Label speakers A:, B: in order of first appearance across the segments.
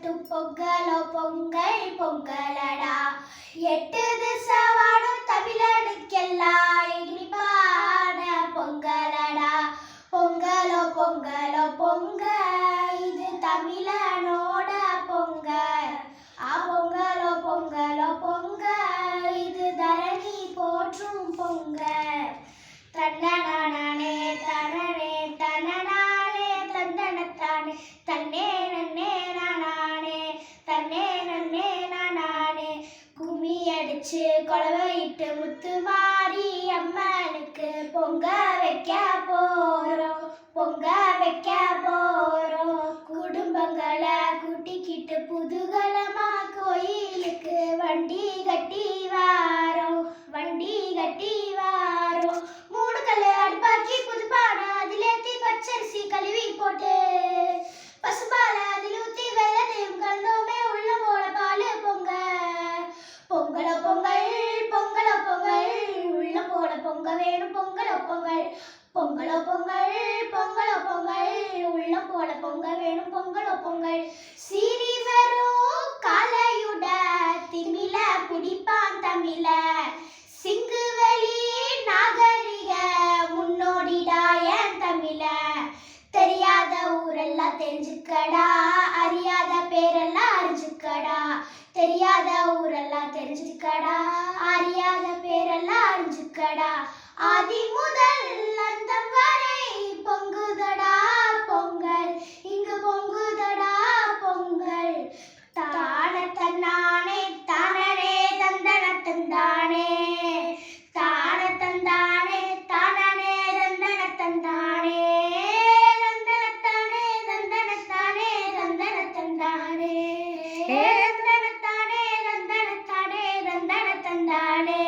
A: தட்டு பொங்கலோ பொங்கல் பொங்கலடா. 8 திசைவாழும் தமிழனுக்கெல்லாம் இனிப்பான பொங்கலடா. பொங்கலோ பொங்கலோ பொங்கல், இது தமிழனோட பொங்கல். பொங்கலோ பொங்கலோ பொங்கல், இது தரணி போற்றும் பொங்கல். தன்னே தனனே தனனானே தந்தனத்தானே தன்னே நன்னே நானே தன்னே நன்னே நானே. கும்மி அடிச்சு கொலவையிட்டு முத்து மாறி அம்மனுக்கு பொங்க வைக்க போறோம், பொங்க வைக்க போறோம். குடும்பங்களை கூட்டிக்கிட்டு புதுகலமா கோயிலுக்கு வண்டி கட்டி வாரோம், வண்டி கட்டி வாரோம். 3 கல்லு அடுப்பாக்கி புதுப்பான அதில் ஏற்றி பச்சரிசி கழுவி போட்டு பசுபால அதில் ஊற்றி வெள்ளத்தையும் கலந்தோமே உள்ள போல பால் பொங்க. பொங்கலோ பொங்கல் பொங்கலோ பொங்கல், உள்ள போல பொங்க வேணும் பொங்கலோ பொங்கல். பொங்கலோ பொங்கல் பொங்கலோ பொங்கல், உள்ள போல பொங்க வேணும் பொங்கலோ பொங்கல். சீரி வரும் காலையுட திமில பிடிப்பான் தமிழ, சிங்குவெளி நாகரிக முன்னோடிடா என் தமிழ. தெரியாத ஊரெல்லாம் தெரிஞ்சுக்கடா, அறியாத பேரெல்லாம் அறிஞ்சுக்கடா. தெரியாத ஊரெல்லாம் தெரிஞ்சுக்கடா, அறியாத பேரெல்லாம் அறிஞ்சுக்கடா. ஆதி முதல் அந்தம் வரை பொங்குதடா பொங்கல், இங்கு பொங்குதடா பொங்கல். தான தன்னானே தானனே தந்தன தந்தானே, தான தந்தானே தானனே தந்தன தந்தானே, தந்தனத்தானே தந்தனத்தானே தந்தன தந்தானே, தந்தனத்தானே தந்தனத்தானே தந்தன தந்தானே.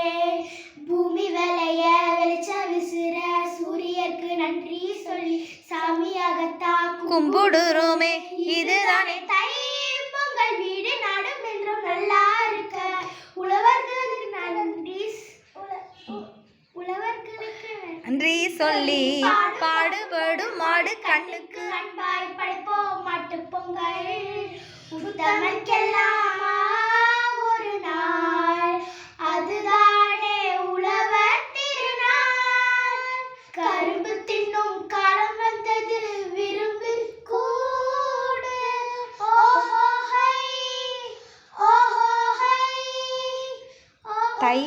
A: பூமி விளைய வெளிச்ச விசிற சூரியருக்கு நன்றி சொல்லி சாமியாகத்தா
B: கும்பிடுறோமே, இதுதானே
A: தை பொங்கல். வீடு நாடும் என்றும் நல்லா இருக்க உழவர்களுக்கு நன்றி, உழவர்களுக்கு
B: நன்றி சொல்லி பாடுபடும் மாடு கண்ணுக்கு
A: அன்பாய் படைப்போம் மாட்டு பொங்கல். உத்தமர்க்கெல்லாம் ஒரு நாள், அதுதானே உழவர் திருநாள். கரும்பு தின்னும் காலம் வந்தது விரும்பு கூடு. ஓஹோ ஹை, ஓஹோ ஹை,
B: தை